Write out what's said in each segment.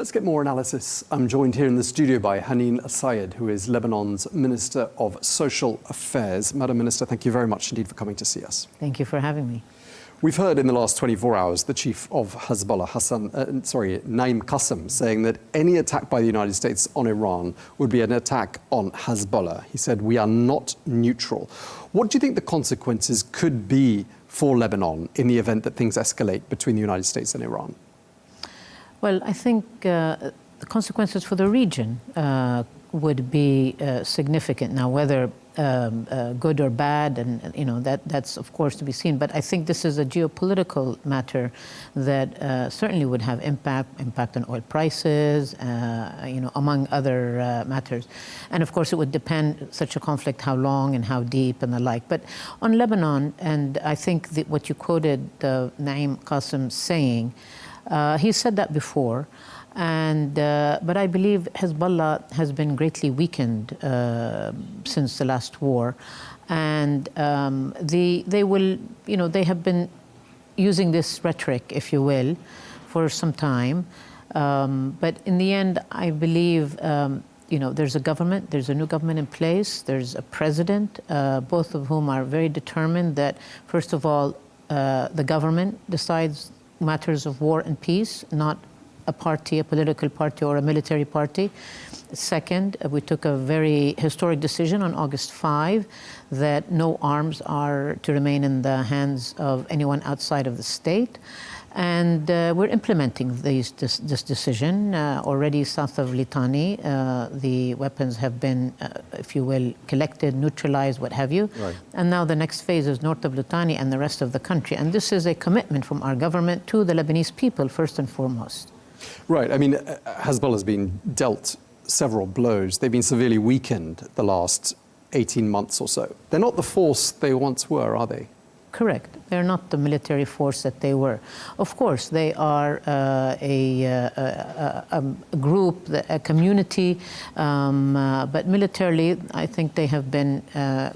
Let's get more analysis. I'm joined here in the studio by Haneen Sayed, who is Lebanon's Minister of Social Affairs. Madam Minister, thank you very much indeed for coming to see us. Thank you for having me. We've heard in the last 24 hours the chief of Hezbollah, Naim Qassem, saying that any attack by the United States on Iran would be an attack on Hezbollah. He said, "We are not neutral." What do you think the consequences could be for Lebanon in the event that things escalate between the United States and Iran? Well, I think the consequences for the region would be significant. Now, whether good or bad, and that's of course to be seen. But I think this is a geopolitical matter that certainly would have impact on oil prices, among other matters. And of course, it would depend, such a conflict, how long and how deep and the like. But on Lebanon, and I think what you quoted Naim Qassem saying, he said that before, but I believe Hezbollah has been greatly weakened since the last war, and they have been using this rhetoric, if you will, for some time. But in the end, I believe there's a government, there's a new government in place, there's a president, both of whom are very determined that, first of all, the government decides matters of war and peace, not a party, a political party or a military party. Second, we took a very historic decision on August 5 that no arms are to remain in the hands of anyone outside of the state. And we're implementing this decision. Already south of Litani, the weapons have been, if you will, collected, neutralized, what have you. Right. And now the next phase is north of Litani and the rest of the country. And this is a commitment from our government to the Lebanese people, first and foremost. Right. I mean, Hezbollah has been dealt several blows. They've been severely weakened the last 18 months or so. They're not the force they once were, are they? Correct. They're not the military force that they were. Of course, they are a group, a community, but militarily, I think they have been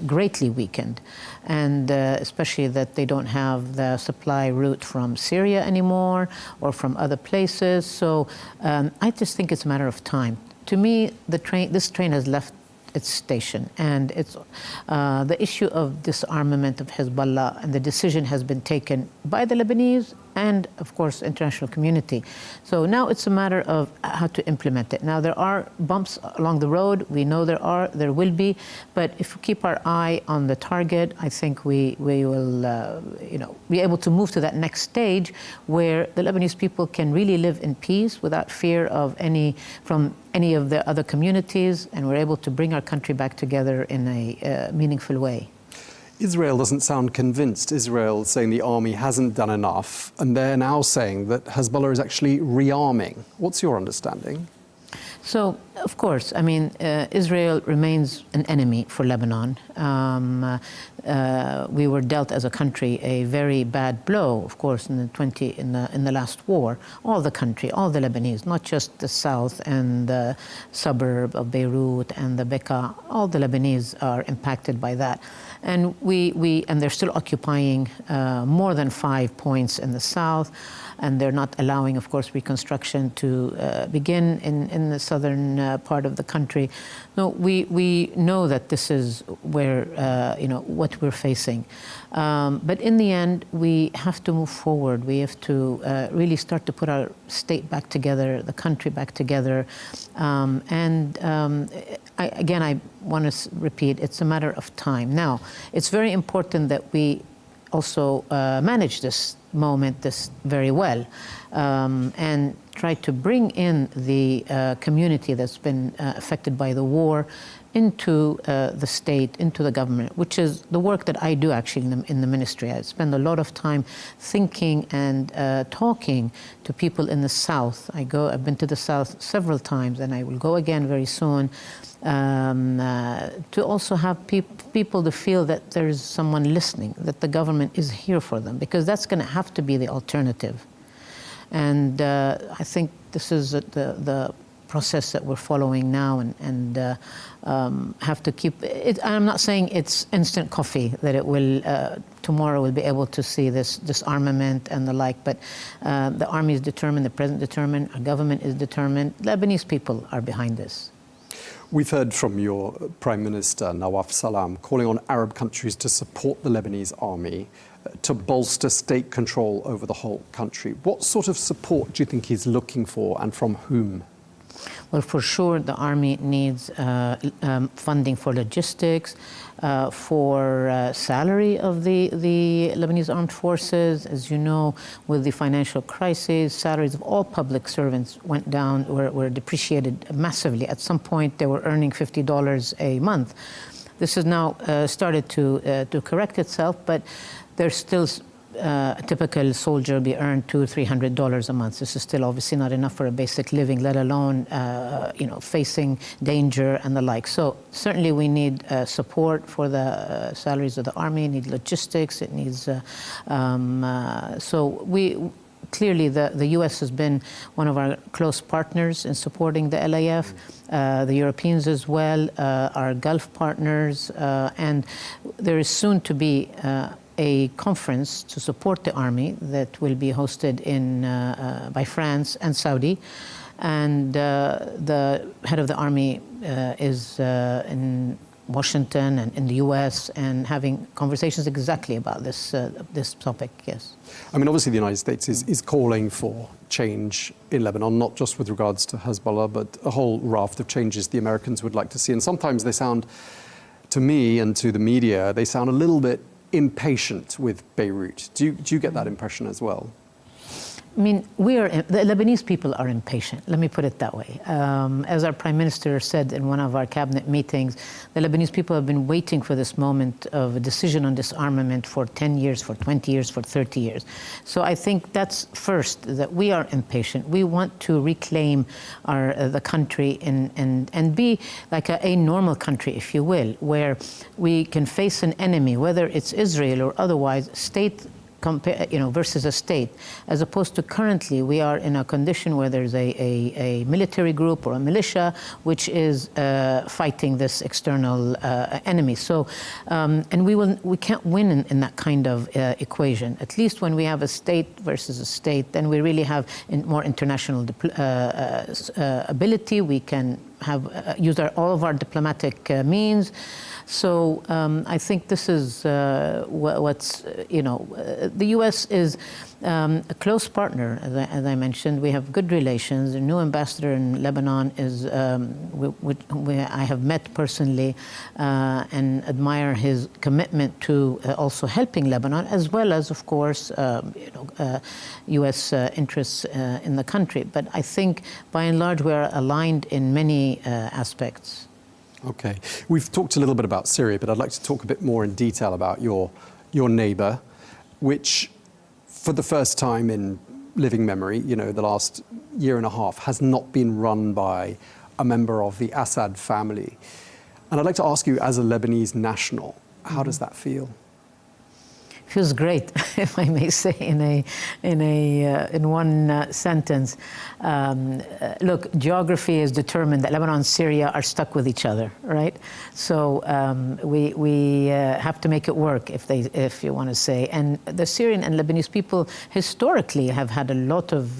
greatly weakened, and especially that they don't have the supply route from Syria anymore or from other places. So I just think it's a matter of time. To me, this train has left its station, and it's the issue of disarmament of Hezbollah, and the decision has been taken by the Lebanese and, of course, international community. So now it's a matter of how to implement it. Now, there are bumps along the road. We know there will be, but if we keep our eye on the target, I think we will, be able to move to that next stage where the Lebanese people can really live in peace without fear of from any of the other communities, and we're able to bring our country back together in a meaningful way. Israel doesn't sound convinced. Israel is saying the army hasn't done enough, and they're now saying that Hezbollah is actually rearming. What's your understanding? So, of course, I mean, Israel remains an enemy for Lebanon. We were dealt as a country a very bad blow, of course, in the last war. All the country, all the Lebanese, not just the south and the suburb of Beirut and the Bekaa. All the Lebanese are impacted by that, and and they're still occupying more than 5 points in the south. And they're not allowing, of course, reconstruction to begin in the southern part of the country. No, we know that this is where, what we're facing. But in the end, we have to move forward. We have to really start to put our state back together, the country back together. I want to repeat, it's a matter of time. Now, it's very important that we also manage this moment very well, and try to bring in the community that's been affected by the war into the state, into the government, which is the work that I do actually in the ministry. I spend a lot of time thinking and talking to people in the South. I've been to the South several times, and I will go again very soon, to also have people to feel that there is someone listening, that the government is here for them, because that's going to have to be the alternative. And I think this is the process that we're following now, and have to keep it. I'm not saying it's instant coffee that it will tomorrow we'll be able to see this disarmament and the like, but the army is determined, the president determined, our government is determined. Lebanese people are behind this. We've heard from your Prime Minister, Nawaf Salam, calling on Arab countries to support the Lebanese army to bolster state control over the whole country. What sort of support do you think he's looking for, and from whom? Well, for sure, the army needs funding for logistics, for salary of the Lebanese armed forces. As you know, with the financial crisis, salaries of all public servants went down, were depreciated massively. At some point, they were earning $50 a month. This has now started to correct itself, but there's still a typical soldier be earned $200-300 a month. This is still obviously not enough for a basic living, let alone facing danger and the like. So certainly we need support for the salaries of the army. It needs logistics. It needs clearly the U.S. has been one of our close partners in supporting the LAF. The Europeans as well, our Gulf partners, and there is soon to be a conference to support the army that will be hosted by France and Saudi, and the head of the army is in Washington and in the U.S. and having conversations exactly about this topic. Yes. I mean, obviously the United States is calling for change in Lebanon, not just with regards to Hezbollah, but a whole raft of changes the Americans would like to see. And sometimes they sound, to me and to the media, they sound a little bit impatient with Beirut. Do you get that impression as well? I mean, the Lebanese people are impatient, let me put it that way. As our Prime Minister said in one of our cabinet meetings, the Lebanese people have been waiting for this moment of a decision on disarmament for 10 years, for 20 years, for 30 years. So I think that's first, that we are impatient. We want to reclaim the country and be like a normal country, if you will, where we can face an enemy, whether it's Israel or otherwise, state versus a state, as opposed to currently we are in a condition where there's a military group or a militia which is fighting this external enemy. So, and we can't win in that kind of equation. At least when we have a state versus a state, then we really have more international ability. We can use all of our diplomatic means. So I think this is what's, the U.S. is a close partner, as I mentioned. We have good relations. The new ambassador in Lebanon is, I have met personally and admire his commitment to also helping Lebanon, as well as, of course, U.S. interests in the country. But I think, by and large, we are aligned in many aspects. Okay. We've talked a little bit about Syria, but I'd like to talk a bit more in detail about your neighbour, which, for the first time in living memory, the last year and a half, has not been run by a member of the Assad family. And I'd like to ask you, as a Lebanese national, how does that feel? Feels great, if I may say, in one sentence. Look, geography has determined that Lebanon and Syria are stuck with each other, right? So we have to make it work, if you want to say. And the Syrian and Lebanese people historically have had a lot of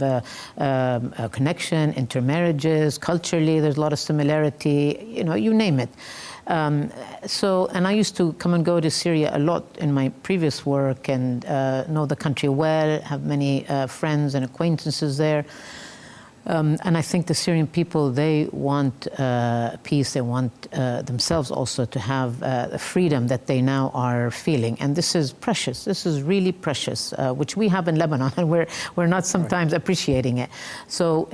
connection, intermarriages, culturally. There's a lot of similarity. You name it. And I used to come and go to Syria a lot in my previous work and know the country well, have many friends and acquaintances there. And I think the Syrian people, they want peace. They want themselves also to have the freedom that they now are feeling. And this is precious. This is really precious, which we have in Lebanon, and we're not sometimes appreciating it. So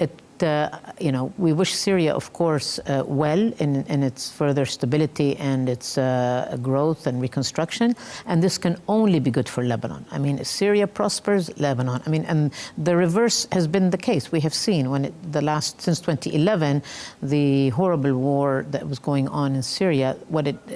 we wish Syria, of course, well in its further stability and its growth and reconstruction. And this can only be good for Lebanon. I mean, if Syria prospers, Lebanon. I mean, and the reverse has been the case. We have seen since 2011, the horrible war that was going on in Syria,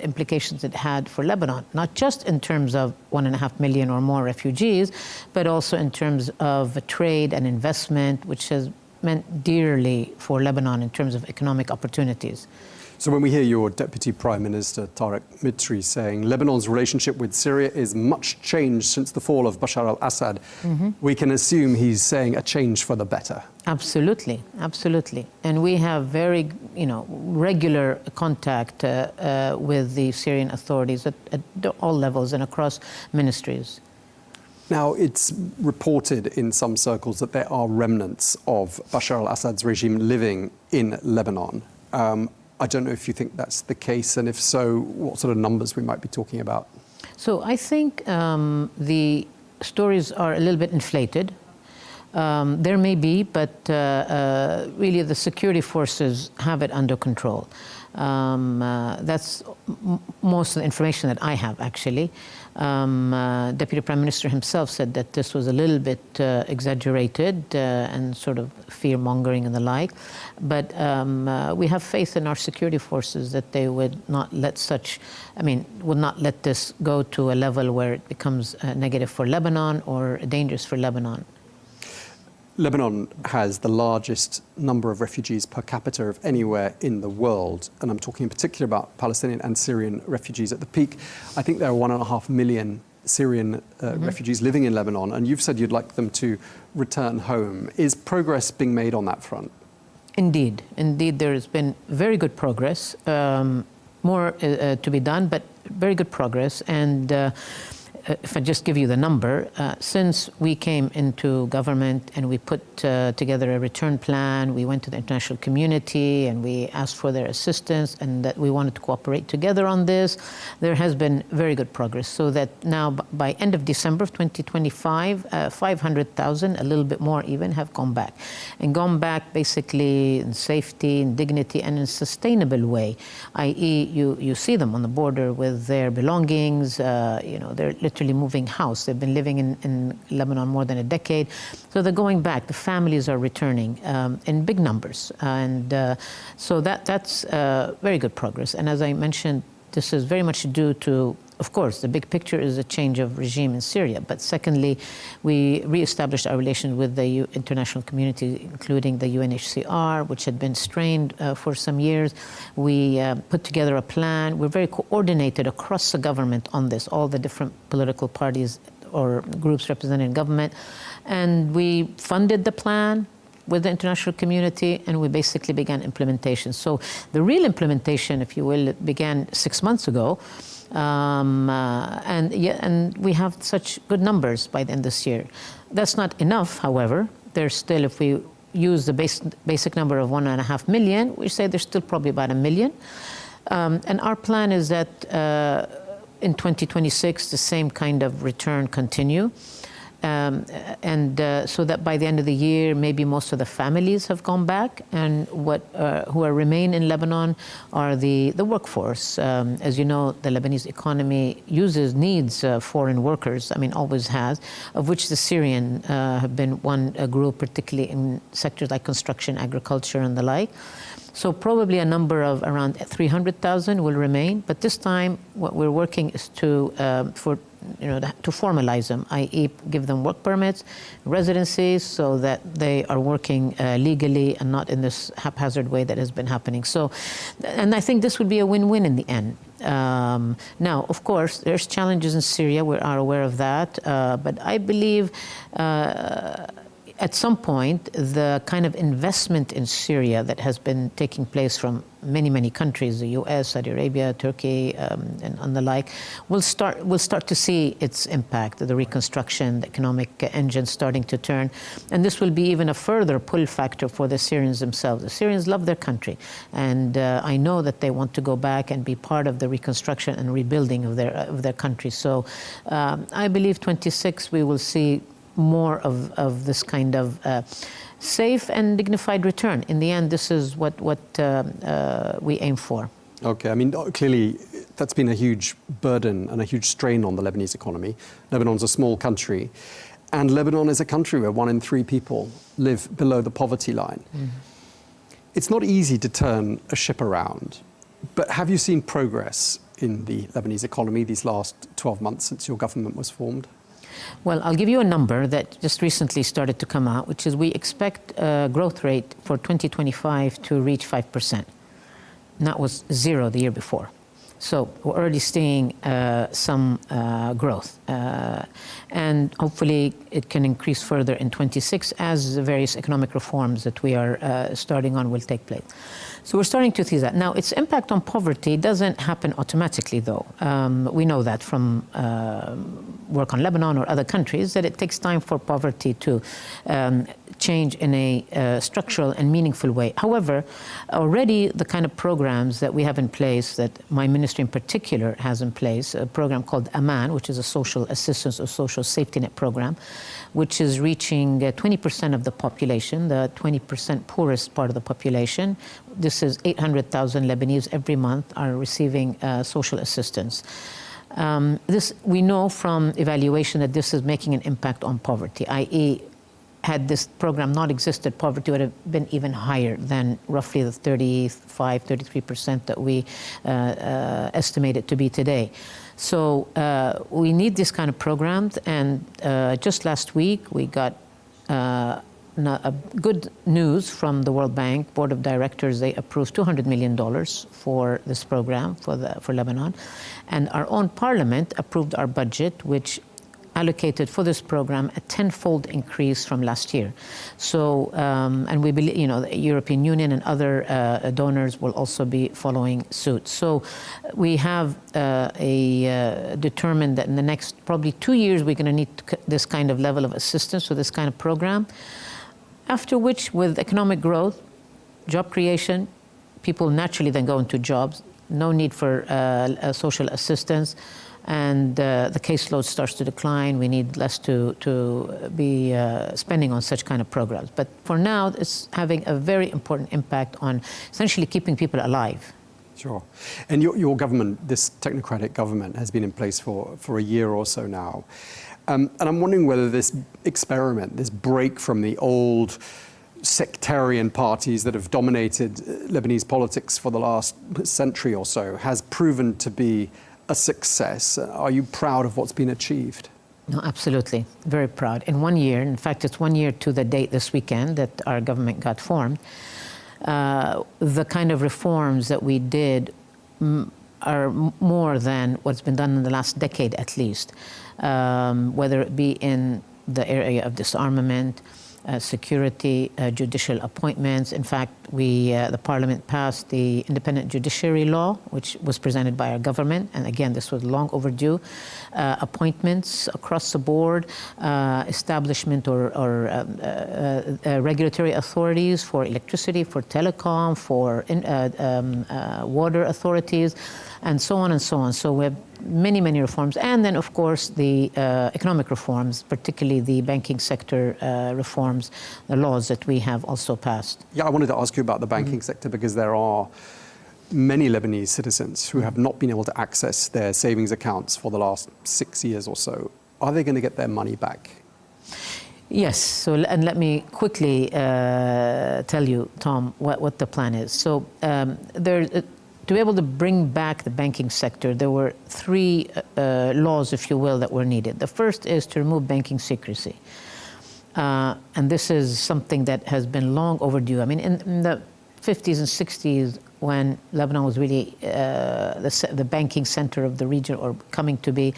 implications it had for Lebanon, not just in terms of 1.5 million or more refugees, but also in terms of trade and investment, which has meant dearly for Lebanon in terms of economic opportunities. So when we hear your Deputy Prime Minister Tariq Mitri saying Lebanon's relationship with Syria is much changed since the fall of Bashar al-Assad, we can assume he's saying a change for the better. Absolutely, absolutely. And we have very, regular contact with the Syrian authorities at all levels and across ministries. Now, it's reported in some circles that there are remnants of Bashar al-Assad's regime living in Lebanon. I don't know if you think that's the case, and if so, what sort of numbers we might be talking about. So I think the stories are a little bit inflated. There may be, but really the security forces have it under control. That's most of the information that I have, actually. Deputy Prime Minister himself said that this was a little bit exaggerated and sort of fear-mongering and the like. But we have faith in our security forces that they would not let would not let this go to a level where it becomes negative for Lebanon or dangerous for Lebanon. Lebanon has the largest number of refugees per capita of anywhere in the world, and I'm talking in particular about Palestinian and Syrian refugees. At the peak, I think there are 1.5 million Syrian refugees living in Lebanon, and you've said you'd like them to return home. Is progress being made on that front? Indeed, there has been very good progress, more to be done, but very good progress. And if I just give you the number, since we came into government and we put together a return plan, we went to the international community and we asked for their assistance and that we wanted to cooperate together on this, there has been very good progress. So that now by end of December of 2025, 500,000, a little bit more even, have gone back. And gone back basically in safety, in dignity, and in a sustainable way, i.e. you see them on the border with their belongings, they're literally moving house. They've been living in Lebanon more than a decade. So they're going back. The families are returning in big numbers. So that's very good progress. And as I mentioned, this is very much due to, of course, the big picture is a change of regime in Syria. But secondly, we reestablished our relations with the international community, including the UNHCR, which had been strained for some years. We put together a plan. We're very coordinated across the government on this, all the different political parties or groups represented in government. And we funded the plan with the international community, and we basically began implementation. So the real implementation, if you will, began 6 months ago. And we have such good numbers by the end of this year. That's not enough, however. There's still, if we use the basic number of 1.5 million, we say there's still probably about 1 million. And our plan is that in 2026, the same kind of return continue. So that by the end of the year, maybe most of the families have gone back, and who remain in Lebanon are the workforce. As you know, the Lebanese economy needs foreign workers, always has, of which the Syrian have been one group, particularly in sectors like construction, agriculture, and the like. So probably a number of around 300,000 will remain, but this time what we're working is to formalize them, i.e. give them work permits, residencies, so that they are working legally and not in this haphazard way that has been happening. So, and I think this would be a win-win in the end. Now, of course, there's challenges in Syria, we are aware of that, but I believe at some point, the kind of investment in Syria that has been taking place from many, many countries, the US, Saudi Arabia, Turkey, and the like, we'll start to see its impact, the reconstruction, the economic engine starting to turn. And this will be even a further pull factor for the Syrians themselves. The Syrians love their country, and I know that they want to go back and be part of the reconstruction and rebuilding of their country. So I believe 26 we will see more of this kind of safe and dignified return. In the end, this is what we aim for. Okay, clearly that's been a huge burden and a huge strain on the Lebanese economy. Lebanon's a small country, and Lebanon is a country where 1 in 3 people live below the poverty line. Mm-hmm. It's not easy to turn a ship around, but have you seen progress in the Lebanese economy these last 12 months since your government was formed? Well, I'll give you a number that just recently started to come out, which is we expect a growth rate for 2025 to reach 5%. And that was 0 the year before. So we're already seeing some growth. And hopefully it can increase further in 26 as the various economic reforms that we are starting on will take place. So we're starting to see that. Now, its impact on poverty doesn't happen automatically, though. We know that from work on Lebanon or other countries, that it takes time for poverty to change in a structural and meaningful way. However, already the kind of programs that we have in place, that my ministry in particular has in place, a program called AMAN, which is a social assistance or social safety net program, which is reaching 20% of the population, the 20% poorest part of the population. This is 800,000 Lebanese every month are receiving social assistance. This, we know from evaluation that this is making an impact on poverty, i.e., had this program not existed, poverty would have been even higher than roughly the 35, 33% that we estimate it to be today. So we need this kind of programs, and just last week we got good news from the World Bank Board of Directors. They approved $200 million for this program for Lebanon, and our own parliament approved our budget, which allocated for this program a 10-fold increase from last year. So, and we believe, you know, the European Union and other donors will also be following suit. So we have determined that in the next probably 2 years, we're going to need this kind of level of assistance for this kind of program. After which, with economic growth, job creation, people naturally then go into jobs, no need for social assistance, and the caseload starts to decline. We need less to be spending on such kind of programs. But for now, it's having a very important impact on essentially keeping people alive. Sure. And your government, this technocratic government, has been in place for a year or so now. And I'm wondering whether this experiment, this break from the old sectarian parties that have dominated Lebanese politics for the last century or so, has proven to be a success. Are you proud of what's been achieved? No, absolutely. Very proud. In 1 year, in fact, it's 1 year to the date this weekend that our government got formed, the kind of reforms that we did are more than what's been done in the last decade at least, whether it be in the area of disarmament, security, judicial appointments. In fact, the Parliament passed the independent judiciary law, which was presented by our government, and again, this was long overdue. Appointments across the board, establishment or regulatory authorities for electricity, for telecom, for water authorities, and so on and so on. So we have many, many reforms. And then, of course, the economic reforms, particularly the banking sector reforms, the laws that we have also passed. Yeah, I wanted to ask you about the banking sector, because there are many Lebanese citizens who have not been able to access their savings accounts for the last 6 years or so. Are they going to get their money back? Yes. So, and let me quickly tell you, Tom, what the plan is. So to be able to bring back the banking sector, there were 3 laws, if you will, that were needed. The first is to remove banking secrecy. And this is something that has been long overdue. I mean, in the 50s and 60s, when Lebanon was really the banking center of the region, or coming to be,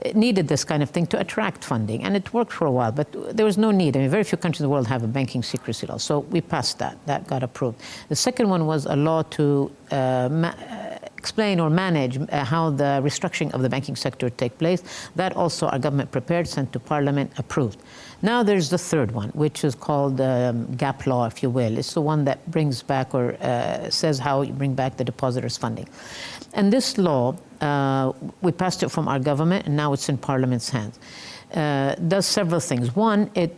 it needed this kind of thing to attract funding, and it worked for a while, but there was no need. I mean, very few countries in the world have a banking secrecy law, so we passed that. That got approved. The second one was a law to explain or manage how the restructuring of the banking sector take place. That also our government prepared, sent to Parliament, approved. Now there's the third one, which is called GAP law, if you will. It's the one that brings back, or says how you bring back the depositors' funding. And this law, we passed it from our government, and now it's in Parliament's hands. Does several things. One, it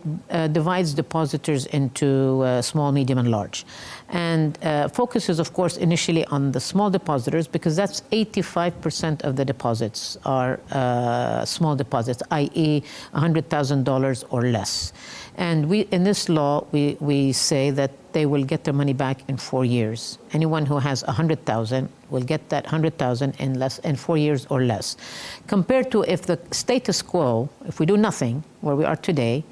divides depositors into small, medium, and large. And focuses, of course, initially on the small depositors, because that's 85% of the deposits are small deposits, i.e. $100,000 or less. And in this law, we say that they will get their money back in 4 years. Anyone who has 100,000 will get that 100,000 in 4 years or less. Compared to if the status quo, if we do nothing, where we are today,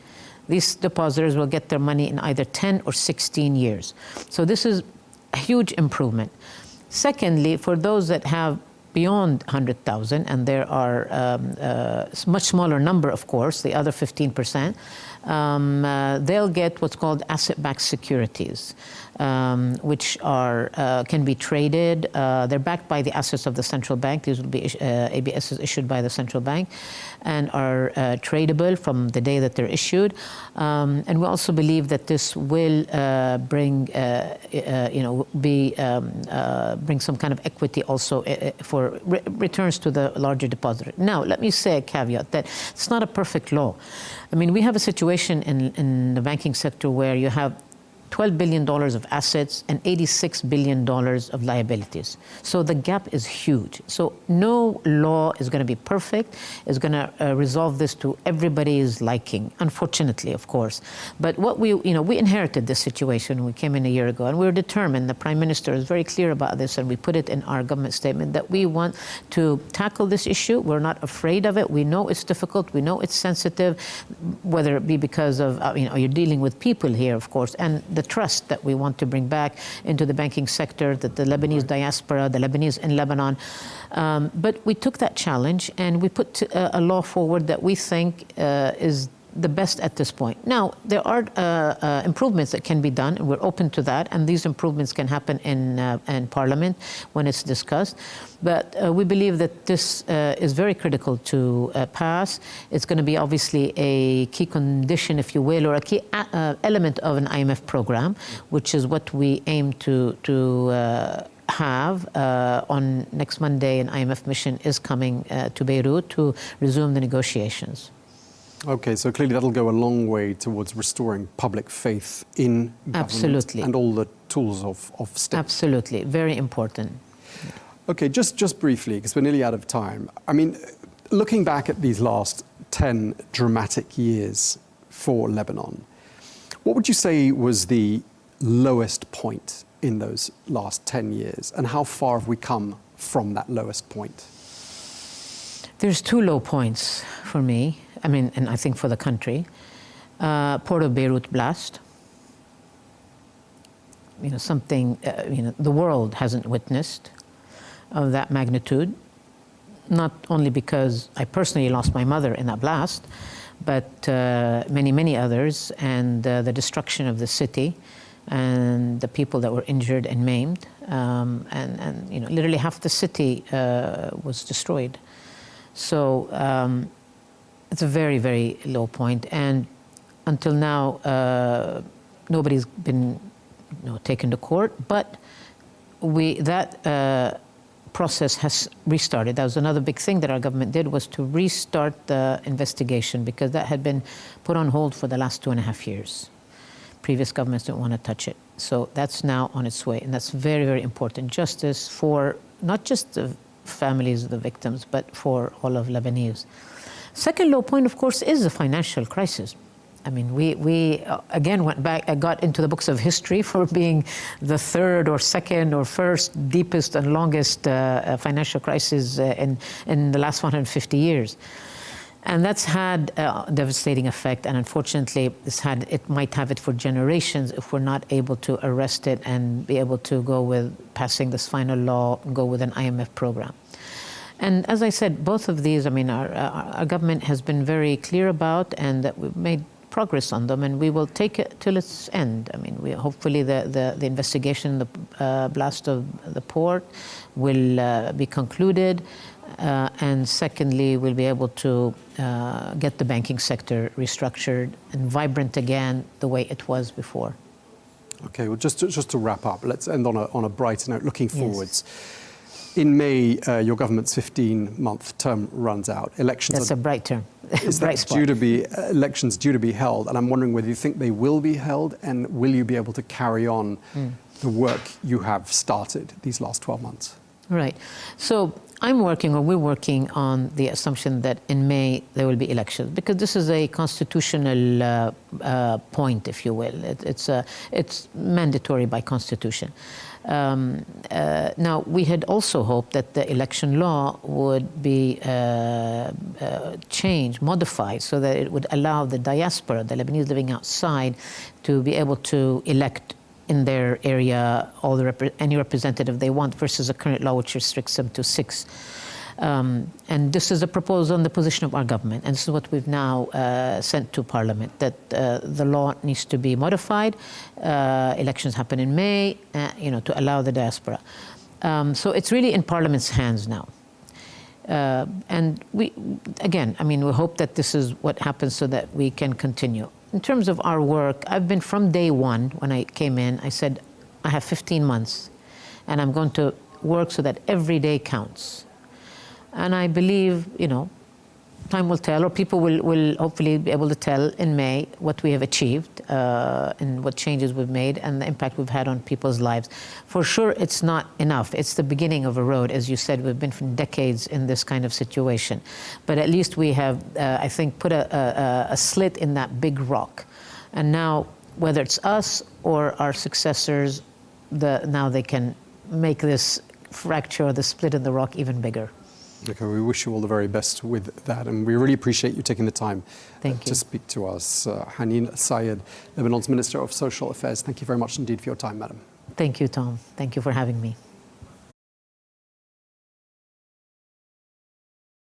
these depositors will get their money in either 10 or 16 years. So this is a huge improvement. Secondly, for those that have beyond 100,000, and there are a much smaller number, of course, the other 15%, they'll get what's called asset-backed securities, which can be traded. They're backed by the assets of the central bank. These will be ABSs issued by the central bank and are tradable from the day that they're issued. And we also believe that this will bring some kind of equity also for returns to the larger depositor. Now, let me say a caveat that it's not a perfect law. I mean, we have a situation in the banking sector where you have $12 billion of assets and $86 billion of liabilities. So the gap is huge. So no law is going to be perfect, is going to resolve this to everybody's liking, unfortunately, of course. But what we inherited this situation when we came in a year ago, and we were determined, the Prime Minister is very clear about this, and we put it in our government statement, that we want to tackle this issue. We're not afraid of it. We know it's difficult. We know it's sensitive, whether it be because of, you're dealing with people here, of course, and the trust that we want to bring back into the banking sector, that the Lebanese diaspora, the Lebanese in Lebanon. But we took that challenge and we put a law forward that we think is the best at this point. Now, there are improvements that can be done, and we're open to that, and these improvements can happen in Parliament when it's discussed. But we believe that this is very critical to pass. It's going to be obviously a key condition, if you will, or a key element of an IMF program, which is what we aim to have on next Monday. An IMF mission is coming to Beirut to resume the negotiations. Okay, so clearly that'll go a long way towards restoring public faith in government. Absolutely. And all the tools of state. Absolutely, very important. Okay, just briefly, because we're nearly out of time. I mean, looking back at these last 10 dramatic years for Lebanon, what would you say was the lowest point in those last 10 years? And how far have we come from that lowest point? There's two low points for me, and I think for the country. Port of Beirut blast. Something the world hasn't witnessed of that magnitude, not only because I personally lost my mother in that blast, but many, many others, and the destruction of the city and the people that were injured and maimed, and literally half the city was destroyed. So it's a very, very low point, and until now nobody's been taken to court, but that process has restarted. That was another big thing that our government did, was to restart the investigation, because that had been put on hold for the last 2.5 years. Previous governments didn't want to touch it. So that's now on its way, and that's very, very important. Justice for not just the families of the victims, but for all of Lebanese. Second low point, of course, is the financial crisis. I mean, we again went back, got into the books of history for being the third or second or first deepest and longest financial crisis in the last 150 years. And that's had a devastating effect, and unfortunately it might have it for generations if we're not able to arrest it and be able to go with passing this final law, go with an IMF program. And as I said, both of these, our government has been very clear about, and that we've made progress on them, and we will take it till its end. Hopefully the investigation, the blast of the port will be concluded, and secondly, we'll be able to get the banking sector restructured and vibrant again the way it was before. Okay, well, just to wrap up, let's end on a brighter note, looking forwards. Yes. In May, your government's 15-month term runs out. Elections. That's a bright term. Is that elections due to be held? And I'm wondering whether you think they will be held, and will you be able to carry on the work you have started these last 12 months? Right. So we're working on the assumption that in May there will be elections, because this is a constitutional point, if you will. It's mandatory by constitution. Now, we had also hoped that the election law would be changed, modified, so that it would allow the diaspora, the Lebanese living outside, to be able to elect in their area any representative they want, versus a current law which restricts them to 6. And this is a proposal on the position of our government, and this is what we've now sent to Parliament, that the law needs to be modified. Elections happen in May, to allow the diaspora. So it's really in Parliament's hands now. And we hope that this is what happens so that we can continue. In terms of our work, I've been, from day one when I came in, I said, I have 15 months, and I'm going to work so that every day counts. And I believe, time will tell, or people will hopefully be able to tell in May what we have achieved and what changes we've made and the impact we've had on people's lives. For sure, it's not enough. It's the beginning of a road. As you said, we've been for decades in this kind of situation. But at least we have, I think, put a slit in that big rock. And now, whether it's us or our successors, now they can make this fracture or the split in the rock even bigger. Okay, we wish you all the very best with that, and we really appreciate you taking the time to speak to us. Haneen Sayed, Lebanon's Minister of Social Affairs, thank you very much indeed for your time, madam. Thank you, Tom. Thank you for having me.